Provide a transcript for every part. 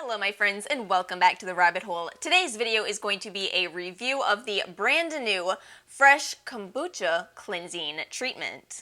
Hello my friends and welcome back to the rabbit hole. Today's video is going to be a review of the brand new Fresh Kombucha Cleansing Treatment.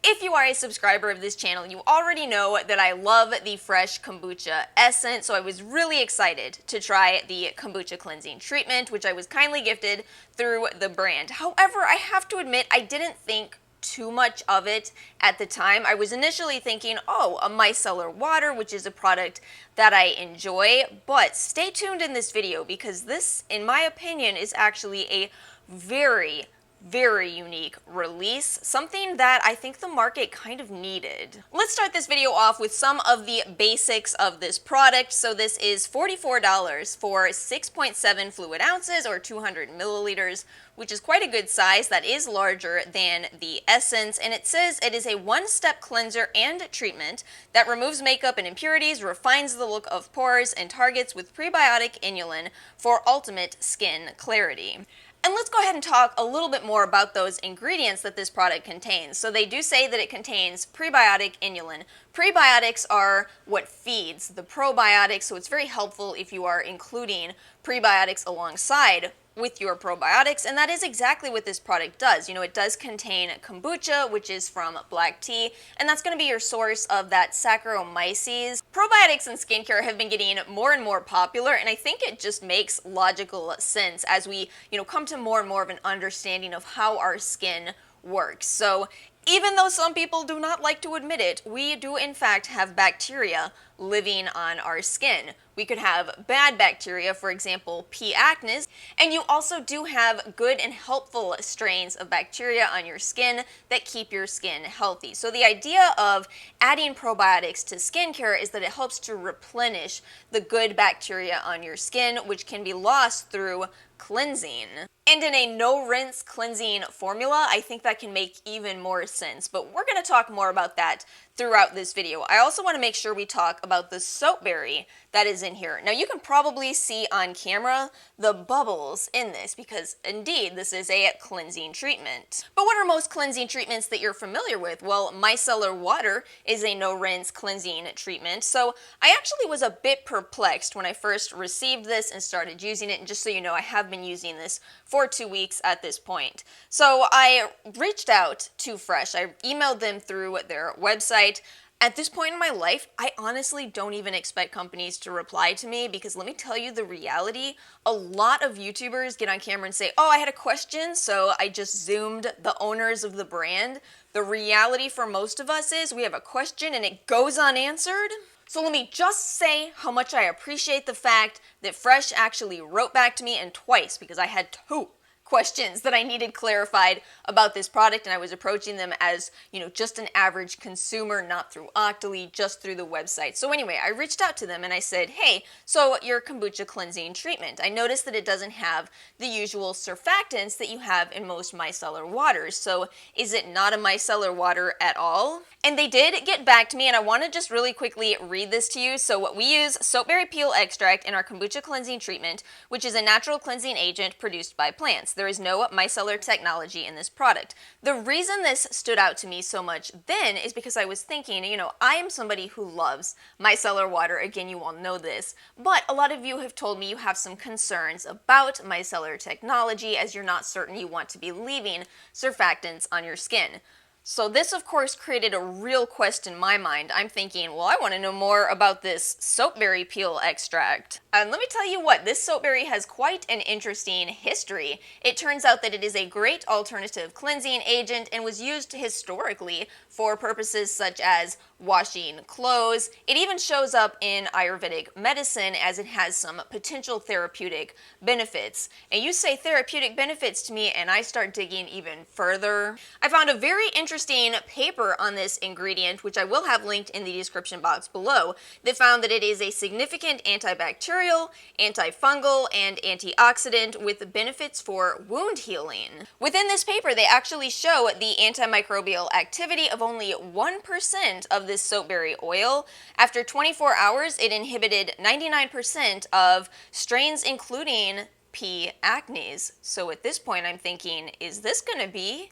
If you are a subscriber of this channel, you already know that I love the Fresh Kombucha essence, so I was really excited to try the Kombucha Cleansing Treatment, which I was kindly gifted through the brand. However, I have to admit, I didn't think too much of it at the time. I was initially thinking, oh, a micellar water, which is a product that I enjoy, but stay tuned in this video because this, in my opinion, is actually a very unique release, something that I think the market kind of needed. Let's start this video off with some of the basics of this product. So this is $44 for 6.7 fluid ounces or 200 milliliters, which is quite a good size. That is larger than the essence, and it says it is a one-step cleanser and treatment that removes makeup and impurities, refines the look of pores, and targets with prebiotic inulin for ultimate skin clarity. And let's go ahead and talk a little bit more about those ingredients that this product contains. So they do say that it contains prebiotic inulin. Prebiotics are what feeds the probiotics, so it's very helpful if you are including prebiotics alongside with your probiotics, and that is exactly what this product does. You know, it does contain kombucha, which is from black tea, and that's going to be your source of that Saccharomyces. Probiotics in skincare have been getting more and more popular, and I think it just makes logical sense as we, come to more and more of an understanding of how our skin works. So even though some people do not like to admit it, we do in fact have bacteria living on our skin. We could have bad bacteria, for example, P. acnes, and you also do have good and helpful strains of bacteria on your skin that keep your skin healthy. So the idea of adding probiotics to skincare is that it helps to replenish the good bacteria on your skin, which can be lost through cleansing. And in a no-rinse cleansing formula, I think that can make even more sense, but we're going to talk more about that throughout this video. I also want to make sure we talk about the soapberry that is in here. Now you can probably see on camera the bubbles in this because indeed this is a cleansing treatment. But what are most cleansing treatments that you're familiar with? Well, micellar water is a no-rinse cleansing treatment, so I actually was a bit perplexed when I first received this and started using it, and just so you know, I have been using this for 2 weeks at this point. So I reached out to Fresh. I emailed them through their website. At this point in my life, I honestly don't even expect companies to reply to me because let me tell you the reality, a lot of YouTubers get on camera and say, oh, I had a question, so I just Zoomed the owners of the brand. The reality for most of us is we have a question and it goes unanswered. So let me just say how much I appreciate the fact that Fresh actually wrote back to me, and twice, because I had two questions that I needed clarified about this product, and I was approaching them as, just an average consumer, not through Octoly, just through the website. So anyway, I reached out to them and I said, hey, so your kombucha cleansing treatment, I noticed that it doesn't have the usual surfactants that you have in most micellar waters. So is it not a micellar water at all? And they did get back to me, and I want to just really quickly read this to you. So we use soapberry peel extract in our kombucha cleansing treatment, which is a natural cleansing agent produced by plants. There is no micellar technology in this product. The reason this stood out to me so much then is because I was thinking, I am somebody who loves micellar water. Again, you all know this, but a lot of you have told me you have some concerns about micellar technology as you're not certain you want to be leaving surfactants on your skin. So this, of course, created a real quest in my mind. I'm thinking, well, I want to know more about this soapberry peel extract. And let me tell you what, this soapberry has quite an interesting history. It turns out that it is a great alternative cleansing agent and was used historically for purposes such as washing clothes. It even shows up in Ayurvedic medicine as it has some potential therapeutic benefits. And you say therapeutic benefits to me and I start digging even further. I found a very interesting paper on this ingredient, which I will have linked in the description box below, that found that it is a significant antibacterial, antifungal, and antioxidant with benefits for wound healing. Within this paper, they actually show the antimicrobial activity of only 1% of this soapberry oil. After 24 hours, it inhibited 99% of strains, including P. acnes. So at this point, I'm thinking, is this going to be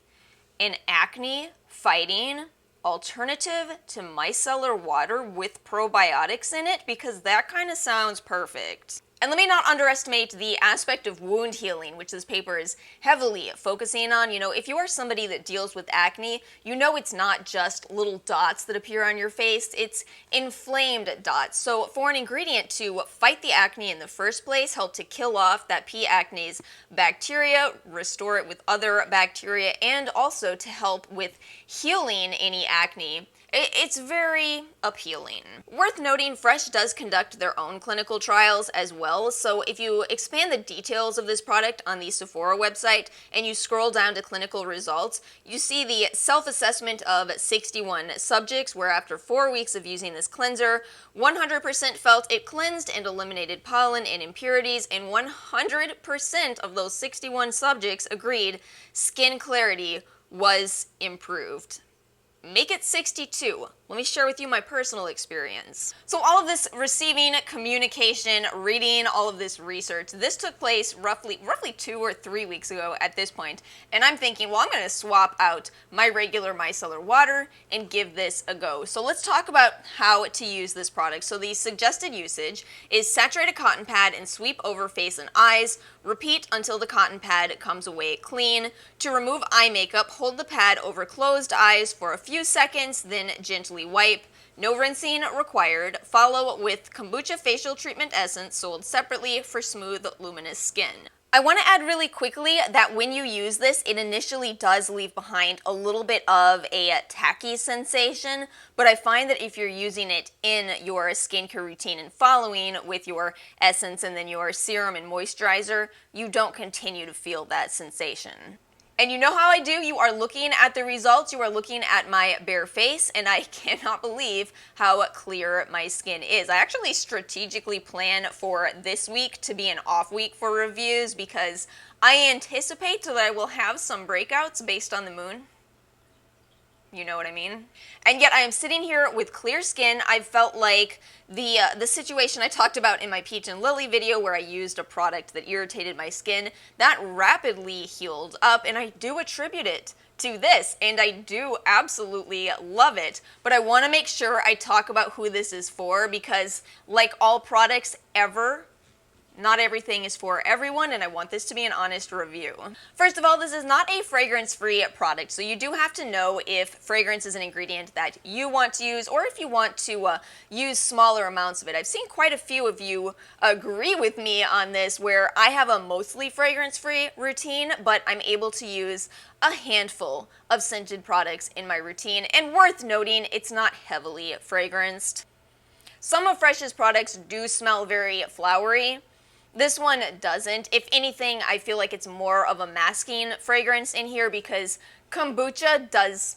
an acne fighting alternative to micellar water with probiotics in it, because that kind of sounds perfect. And let me not underestimate the aspect of wound healing, which this paper is heavily focusing on. You know, if you are somebody that deals with acne, you know it's not just little dots that appear on your face, it's inflamed dots. So for an ingredient to fight the acne in the first place, help to kill off that P. acnes bacteria, restore it with other bacteria, and also to help with healing any acne, it's very appealing. Worth noting, Fresh does conduct their own clinical trials as well, so if you expand the details of this product on the Sephora website and you scroll down to clinical results, you see the self-assessment of 61 subjects, where after 4 weeks of using this cleanser, 100% felt it cleansed and eliminated pollen and impurities, and 100% of those 61 subjects agreed skin clarity was improved. Make it 62. Let me share with you my personal experience. So all of this receiving, communication, reading, all of this research, this took place roughly 2 or 3 weeks ago at this point, and I'm thinking, well, I'm going to swap out my regular micellar water and give this a go. So let's talk about how to use this product. So the suggested usage is saturate a cotton pad and sweep over face and eyes. Repeat until the cotton pad comes away clean. To remove eye makeup, hold the pad over closed eyes for a few seconds, then gently wipe. No rinsing required. Follow with Kombucha facial treatment essence sold separately for smooth, luminous skin. I want to add really quickly that when you use this, it initially does leave behind a little bit of a tacky sensation, but I find that if you're using it in your skincare routine and following with your essence and then your serum and moisturizer, you don't continue to feel that sensation. And you know how I do? You are looking at the results, you are looking at my bare face, and I cannot believe how clear my skin is. I actually strategically plan for this week to be an off week for reviews because I anticipate that I will have some breakouts based on the moon. You know what I mean? And yet I am sitting here with clear skin. I felt like the situation I talked about in my Peach and Lily video where I used a product that irritated my skin, that rapidly healed up, and I do attribute it to this, and I do absolutely love it. But I want to make sure I talk about who this is for because, like all products ever, not everything is for everyone, and I want this to be an honest review. First of all, this is not a fragrance-free product, so you do have to know if fragrance is an ingredient that you want to use or if you want to use smaller amounts of it. I've seen quite a few of you agree with me on this, where I have a mostly fragrance-free routine, but I'm able to use a handful of scented products in my routine, and worth noting, it's not heavily fragranced. Some of Fresh's products do smell very flowery. This one doesn't. If anything, I feel like it's more of a masking fragrance in here because kombucha does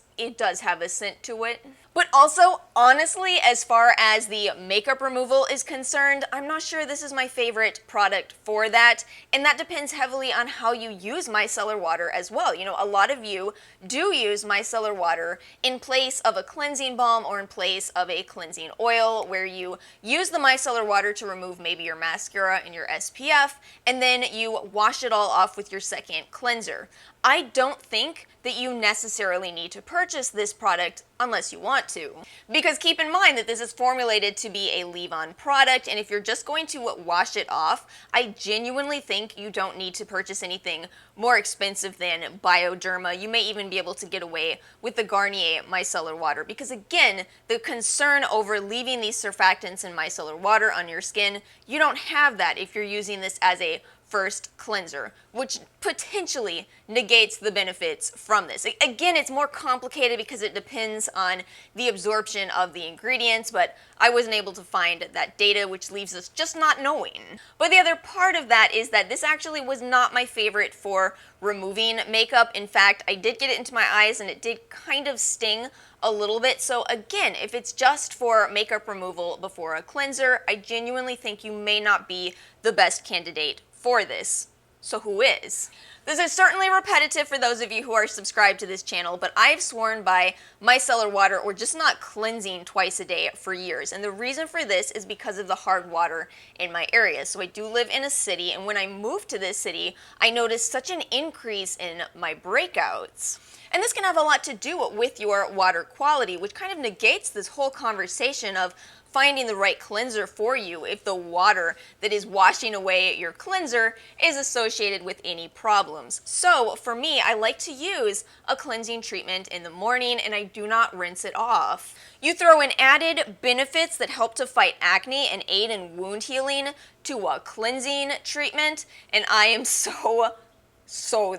have a scent to it. But also, honestly, as far as the makeup removal is concerned, I'm not sure this is my favorite product for that, and that depends heavily on how you use micellar water as well. You know, a lot of you do use micellar water in place of a cleansing balm or in place of a cleansing oil, where you use the micellar water to remove maybe your mascara and your SPF, and then you wash it all off with your second cleanser. I don't think that you necessarily need to purchase this product unless you want to. Because keep in mind that this is formulated to be a leave-on product, and if you're just going to wash it off, I genuinely think you don't need to purchase anything more expensive than Bioderma. You may even be able to get away with the Garnier micellar water, because again, the concern over leaving these surfactants in micellar water on your skin, you don't have that if you're using this as a first cleanser, which potentially negates the benefits from this. Again, it's more complicated because it depends on the absorption of the ingredients, but I wasn't able to find that data, which leaves us just not knowing. But the other part of that is that this actually was not my favorite for removing makeup. In fact, I did get it into my eyes and it did kind of sting a little bit. So again, if it's just for makeup removal before a cleanser, I genuinely think you may not be the best candidate for this. So who is? This is certainly repetitive for those of you who are subscribed to this channel, but I've sworn by micellar water or just not cleansing twice a day for years. And the reason for this is because of the hard water in my area. So I do live in a city, and when I moved to this city, I noticed such an increase in my breakouts. And this can have a lot to do with your water quality, which kind of negates this whole conversation of finding the right cleanser for you if the water that is washing away your cleanser is associated with any problems. So for me, I like to use a cleansing treatment in the morning and I do not rinse it off. You throw in added benefits that help to fight acne and aid in wound healing to a cleansing treatment, and I am so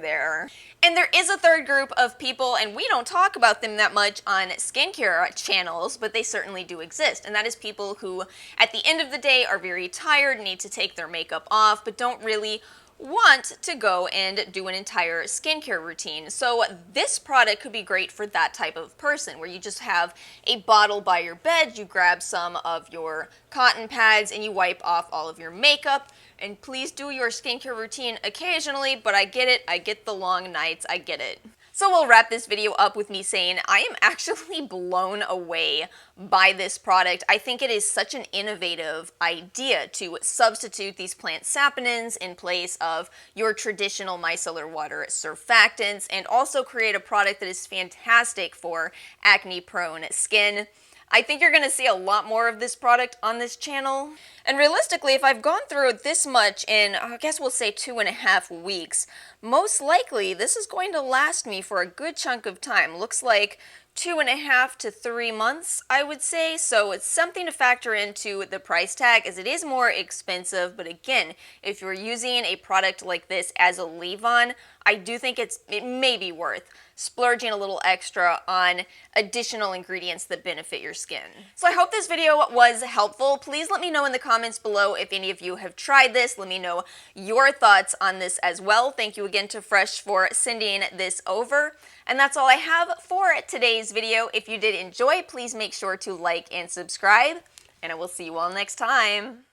there. And there is a third group of people, and we don't talk about them that much on skincare channels, but they certainly do exist. And that is people who, at the end of the day, are very tired, need to take their makeup off, but don't really want to go and do an entire skincare routine. So this product could be great for that type of person, where you just have a bottle by your bed, you grab some of your cotton pads, and you wipe off all of your makeup. And please do your skincare routine occasionally, but I get it, I get the long nights, I get it. So we'll wrap this video up with me saying I am actually blown away by this product. I think it is such an innovative idea to substitute these plant saponins in place of your traditional micellar water surfactants, and also create a product that is fantastic for acne-prone skin. I think you're going to see a lot more of this product on this channel. And realistically, if I've gone through this much in, I guess we'll say 2.5 weeks, most likely this is going to last me for a good chunk of time. Looks like 2.5 to 3 months, I would say. So it's something to factor into the price tag, as it is more expensive. But again, if you're using a product like this as a leave-on, I do think it may be worth splurging a little extra on additional ingredients that benefit your skin. So I hope this video was helpful. Please let me know in the comments below if any of you have tried this. Let me know your thoughts on this as well. Thank you again to Fresh for sending this over. And that's all I have for today's video. If you did enjoy, please make sure to like and subscribe, and I will see you all next time.